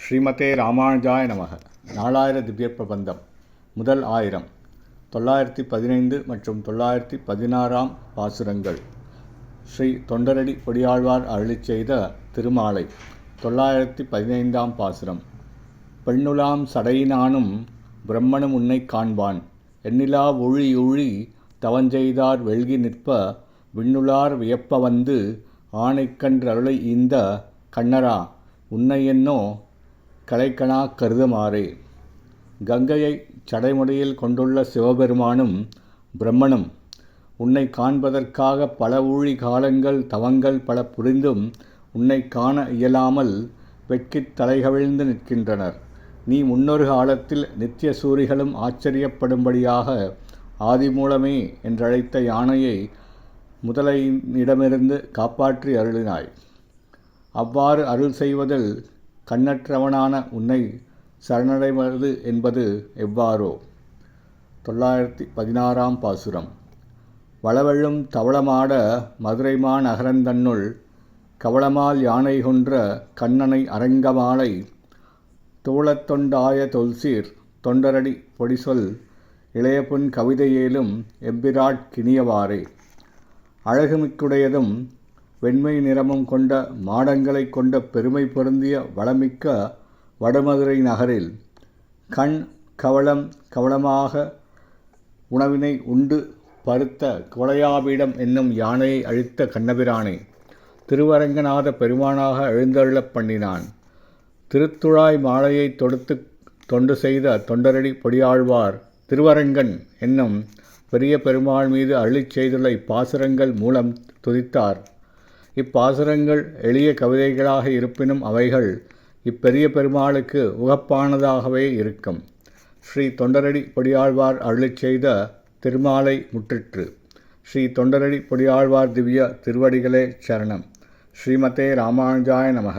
ஸ்ரீமதே ராமானுஜாய நமக. நாலாயிர திவ்ய பிரபந்தம். முதல் ஆயிரம் 915 மற்றும் 916 பாசுரங்கள். ஸ்ரீ தொண்டரடி பொடியாழ்வார் அருளிச் செய்த திருமாலை. 915 பாசுரம். பெண்ணுலாம் சடையினானும் பிரம்மனும் உன்னை காண்பான், எண்ணிலா ஒழி ஒழி தவஞ்செய்தார் வெள்கி நிற்ப விண்ணுளார் வியப்ப வந்து ஆணைக்கன்றருளை ஈந்த கண்ணரா உன்னையென்னோ கலைக்கணா கருதுமாறே. கங்கையை சடைமுடியில் கொண்டுள்ள சிவபெருமானும் பிரம்மனும் உன்னை காண்பதற்காக பல ஊழி காலங்கள் தவங்கள் பல புரிந்தும் உன்னை காண இயலாமல் வெட்கித் தலைகவிழ்ந்து நிற்கின்றனர். நீ முன்னொரு காலத்தில் நித்திய சூரிகளும் ஆச்சரியப்படும்படியாக ஆதிமூலமே என்றழைத்த யானையை முதலையிடமிருந்து காப்பாற்றி அருளினாய். அவ்வாறு அருள் செய்வதில் கண்ணற்றவனான உன்னை சரணடைவது என்பது எவ்வாறோ. 916 பாசுரம். வளவெழும் தவளமாட மதுரைமா நகரந்தன்னுள் கவளமால் யானை கொன்ற கண்ணனை அரங்கமாலை தோளத்தொண்டாய தொல்சீர் தொண்டரடி பொடிசொல் இளையபுன் கவிதையேலும் எம்பிராட் கிணியவாறே. அழகுமிக்குடையதும் வெண்மை நிறமும் கொண்ட மாடங்களை கொண்ட பெருமை பொருந்திய வளமிக்க வடமதுரை நகரில் கண் கவளமாக உணவினை உண்டு பருத்த குவளையாபீடம் என்னும் யானையை அழித்த கண்ணபிரானே, திருவரங்கநாத பெருமானாக எழுந்தருளப் பண்ணினான். திருத்துழாய் மாலையை தொடுத்து தொண்டு செய்த தொண்டரடி பொடியாழ்வார் திருவரங்கன் என்னும் பெரிய பெருமாள் மீது அருளிச் செய்துள்ள இப்பாசுரங்கள் மூலம் துதித்தார். இப்பாசுரங்கள் எளிய கவிதைகளாக இருப்பினும் அவைகள் இப்பெரிய பெருமாளுக்கு உகப்பானதாகவே இருக்கும். ஸ்ரீ தொண்டரடி பொடியாழ்வார் அருளிச் செய்த திருமாலை முற்றிற்று. ஸ்ரீ தொண்டரடி பொடியாழ்வார் திவ்ய திருவடிகளே சரணம். ஸ்ரீமதே ராமானுஜாய நமக.